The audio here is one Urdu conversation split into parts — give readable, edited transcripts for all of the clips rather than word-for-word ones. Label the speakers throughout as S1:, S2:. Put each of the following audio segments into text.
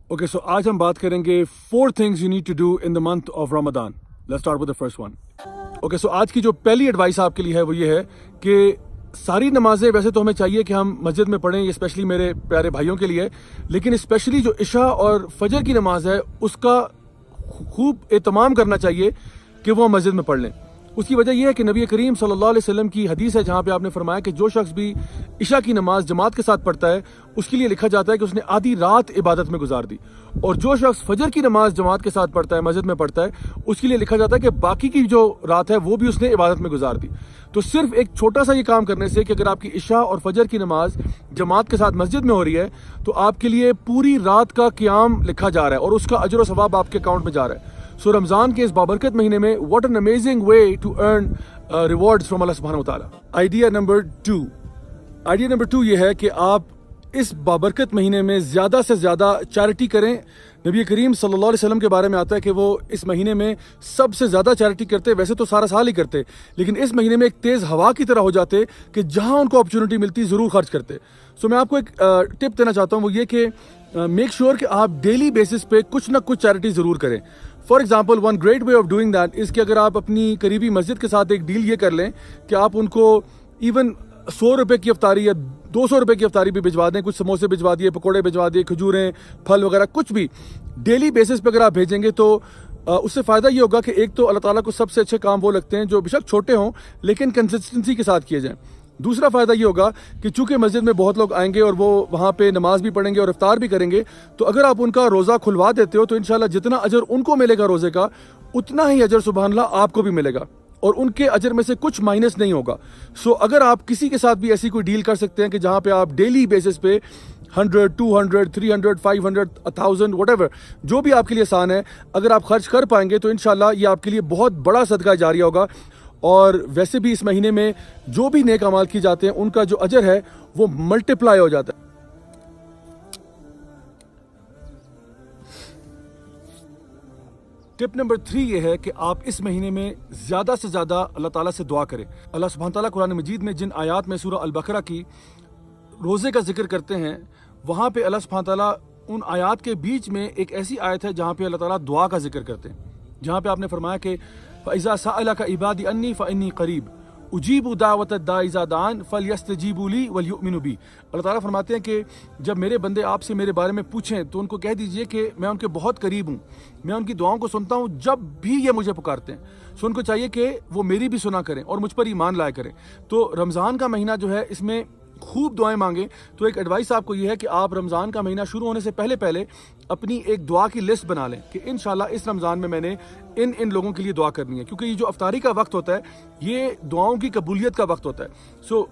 S1: Okay, so آج ہم بات کریں گے 4 things you need to do in the month of Ramadan. Let's start with the first one. Okay, so آج کی جو پہلی ایڈوائس آپ کے لیے ہے وہ یہ ہے کہ ساری نمازیں ویسے تو ہمیں چاہیے کہ ہم مسجد میں پڑھیں، یہ اسپیشلی میرے پیارے بھائیوں کے لیے، لیکن اسپیشلی جو عشاء اور فجر کی نماز ہے اس کا خوب اہتمام کرنا چاہیے کہ وہ مسجد میں پڑھ لیں۔ اس کی وجہ یہ ہے کہ نبی کریم صلی اللہ علیہ وسلم کی حدیث ہے جہاں پہ آپ نے فرمایا کہ جو شخص بھی عشاء کی نماز جماعت کے ساتھ پڑھتا ہے اس کے لیے لکھا جاتا ہے کہ اس نے آدھی رات عبادت میں گزار دی، اور جو شخص فجر کی نماز جماعت کے ساتھ پڑھتا ہے مسجد میں پڑھتا ہے اس کے لیے لکھا جاتا ہے کہ باقی کی جو رات ہے وہ بھی اس نے عبادت میں گزار دی۔ تو صرف ایک چھوٹا سا یہ کام کرنے سے کہ اگر آپ کی عشاء اور فجر کی نماز جماعت کے ساتھ مسجد میں ہو رہی ہے تو آپ کے لیے پوری رات کا قیام لکھا جا رہا ہے اور اس کا اجر و ثواب آپ کے اکاؤنٹ میں جا رہا ہے۔ سو رمضان کے اس بابرکت مہینے میں what an amazing way to earn rewards from اللہ سبحانہ وتعالی۔ آئیڈیا نمبر 2 یہ ہے کہ آپ اس بابرکت مہینے میں زیادہ سے زیادہ چیریٹی کریں۔ نبی کریم صلی اللہ علیہ وسلم کے بارے میں آتا ہے کہ وہ اس مہینے میں سب سے زیادہ چیریٹی کرتے، ویسے تو سارا سال ہی کرتے لیکن اس مہینے میں ایک تیز ہوا کی طرح ہو جاتے کہ جہاں ان کو اپرچونٹی ملتی ضرور خرچ کرتے۔ سو میں آپ کو ایک ٹپ دینا چاہتا ہوں، وہ یہ کہ میک شیور کہ آپ ڈیلی بیسس پہ کچھ نہ کچھ چیریٹی ضرور کریں۔ For example one great way of doing that is کہ اگر آپ اپنی قریبی مسجد کے ساتھ ایک ڈیل یہ کر لیں کہ آپ ان کو ایون 100 روپے کی افطاری یا 200 روپے کی افطاری بھی بھجوا دیں، کچھ سموسے بھجوا دیے، پکوڑے بھجوا دیے، کھجوریں، پھل وغیرہ کچھ بھی ڈیلی بیسس پہ اگر آپ بھیجیں گے تو اس سے فائدہ یہ ہوگا کہ ایک تو اللہ تعالیٰ کو سب سے اچھے کام وہ لگتے ہیں جو بے شک چھوٹے ہوں لیکن کنسسٹنسی کے ساتھ کیے جائیں۔ دوسرا فائدہ یہ ہوگا کہ چونکہ مسجد میں بہت لوگ آئیں گے اور وہ وہاں پہ نماز بھی پڑھیں گے اور افطار بھی کریں گے، تو اگر آپ ان کا روزہ کھلوا دیتے ہو تو انشاءاللہ جتنا اجر ان کو ملے گا روزے کا اتنا ہی اجر سبحان اللہ آپ کو بھی ملے گا اور ان کے اجر میں سے کچھ مائنس نہیں ہوگا۔ سو اگر آپ کسی کے ساتھ بھی ایسی کوئی ڈیل کر سکتے ہیں کہ جہاں پہ آپ ڈیلی بیسس پہ 100 200 300 500 1000 وٹ ایور جو بھی آپ کے لیے آسان ہے اگر آپ خرچ کر پائیں گے تو انشاءاللہ یہ آپ کے لیے بہت بڑا صدقہ جاریہ ہوگا۔ اور ویسے بھی اس مہینے میں جو بھی نیک اعمال کیے جاتے ہیں ان کا جو اجر ہے وہ ملٹیپلائی ہو جاتا ہے۔ ٹپ نمبر 3 یہ ہے کہ آپ اس مہینے میں زیادہ سے زیادہ اللہ تعالیٰ سے دعا کریں۔ اللہ سبحانہ تعالیٰ قرآن مجید میں جن آیات میں سورہ البقرہ کی روزے کا ذکر کرتے ہیں وہاں پہ اللہ سبحانہ تعالیٰ ان آیات کے بیچ میں ایک ایسی آیت ہے جہاں پہ اللہ تعالیٰ دعا کا ذکر کرتے ہیں، جہاں پہ آپ نے فرمایا کہ فَإِذَا سَأَلَكَ عِبَادِي أَنِّي فَإِنِّي قَرِيبٌ اجیب دعوت الداعِ اذا دعان فلیستجیبوا لی ولیؤمنوا بی۔ اللہ تعالیٰ فرماتے ہیں کہ جب میرے بندے آپ سے میرے بارے میں پوچھیں تو ان کو کہہ دیجئے کہ میں ان کے بہت قریب ہوں، میں ان کی دعاؤں کو سنتا ہوں جب بھی یہ مجھے پکارتے ہیں۔ سو ان کو چاہیے کہ وہ میری بھی سنا کریں اور مجھ پر ایمان لایا کریں۔ تو رمضان کا مہینہ جو ہے اس میں خوب دعائیں مانگیں۔ تو ایک ایڈوائس آپ کو یہ ہے کہ آپ رمضان کا مہینہ شروع ہونے سے پہلے اپنی ایک دعا کی لسٹ بنا لیں کہ انشاءاللہ اس رمضان میں نے ان لوگوں کے لیے دعا کرنی ہے، کیونکہ یہ جو افطاری کا وقت ہوتا ہے یہ دعاؤں کی قبولیت کا وقت ہوتا ہے۔ سو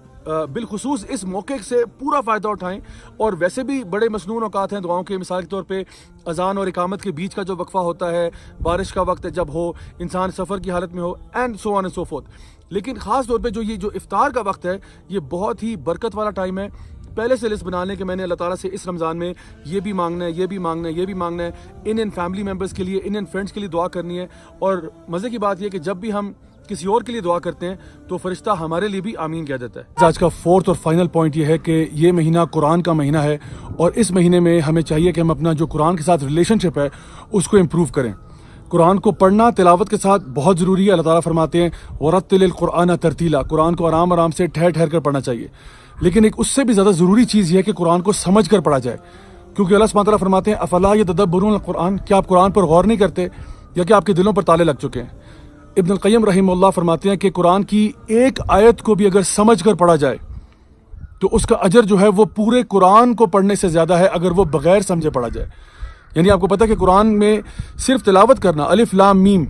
S1: بالخصوص اس موقع سے پورا فائدہ اٹھائیں، اور ویسے بھی بڑے مسنون اوقات ہیں دعاؤں کے، مثال کے طور پہ اذان اور اقامت کے بیچ کا جو وقفہ ہوتا ہے، بارش کا وقت ہے جب ہو، انسان سفر کی حالت میں ہو، and so on and so forth. لیکن خاص طور پہ یہ جو افطار کا وقت ہے یہ بہت ہی برکت والا ٹائم ہے۔ پہلے سے لسٹ بنا لیں کہ میں نے اللہ تعالیٰ سے اس رمضان میں یہ بھی مانگنا ہے، یہ بھی مانگنا ہے، یہ بھی مانگنا ہے، ان فیملی ممبرس کے لیے، ان فرینڈس کے لیے دعا کرنی ہے۔ اور مزے کی بات یہ کہ جب بھی ہم کسی اور کے لیے دعا کرتے ہیں تو فرشتہ ہمارے لیے بھی آمین کہہ دیتا ہے۔ آج کا 4th اور فائنل پوائنٹ یہ ہے کہ یہ مہینہ قرآن کا مہینہ ہے، اور اس مہینے میں ہمیں چاہیے کہ ہم اپنا جو قرآن کے ساتھ ریلیشن شپ ہے اس کو امپروو کریں۔ قرآن کو پڑھنا تلاوت کے ساتھ بہت ضروری ہے۔ اللہ تعالیٰ فرماتے ہیں وَرَتِّلِ الْقُرْآنَ تَرْتِیلًا، قرآن کو آرام آرام سے ٹھہر ٹھہر کر پڑھنا چاہیے۔ لیکن ایک اس سے بھی زیادہ ضروری چیز یہ ہے کہ قرآن کو سمجھ کر پڑھا جائے، کیونکہ اللہ سبحانہ تعالیٰ فرماتے ہیں افلا یتدبرون القرآن، کیا آپ قرآن پر غور نہیں کرتے یا کہ آپ کے دلوں پر تالے لگ چکے ہیں؟ ابن القیم رحمہ اللہ فرماتے ہیں کہ قرآن کی ایک آیت کو بھی اگر سمجھ کر پڑھا جائے تو اس کا اجر جو ہے وہ پورے قرآن کو پڑھنے سے زیادہ ہے اگر وہ بغیر سمجھے پڑھا جائے۔ یعنی آپ کو پتہ ہے کہ قرآن میں صرف تلاوت کرنا الف لام میم،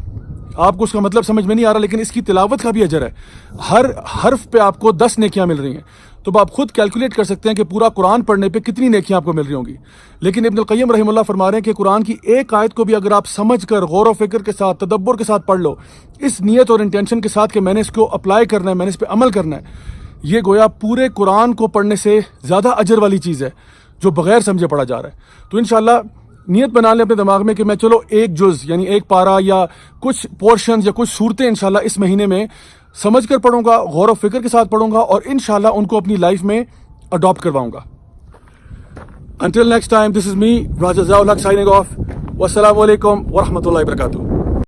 S1: آپ کو اس کا مطلب سمجھ میں نہیں آ رہا لیکن اس کی تلاوت کا بھی اجر ہے، ہر حرف پہ آپ کو 10 نیکیاں مل رہی ہیں۔ تو آپ خود کیلکولیٹ کر سکتے ہیں کہ پورا قرآن پڑھنے پہ کتنی نیکیاں آپ کو مل رہی ہوں گی۔ لیکن ابن القیم رحمہ اللہ فرما رہے ہیں کہ قرآن کی ایک آیت کو بھی اگر آپ سمجھ کر غور و فکر کے ساتھ تدبر کے ساتھ پڑھ لو، اس نیت اور انٹینشن کے ساتھ کہ میں نے اس کو اپلائی کرنا ہے، میں نے اس پہ عمل کرنا ہے، یہ گویا پورے قرآن کو پڑھنے سے زیادہ اجر والی چیز ہے جو بغیر سمجھے پڑھا جا رہا ہے۔ تو انشاءاللہ نیت بنا لیں اپنے دماغ میں کہ میں چلو ایک جز یعنی ایک پارہ یا کچھ پورشنز یا کچھ صورتیں انشاءاللہ اس مہینے میں سمجھ کر پڑھوں گا، غور و فکر کے ساتھ پڑھوں گا، اور انشاءاللہ ان کو اپنی لائف میں اڈاپٹ کرواؤں گا۔ Until next time, this is me, Raja Zaul Haq, signing off. Wassalamu alaikum wa rahmatullahi wa barakatuh.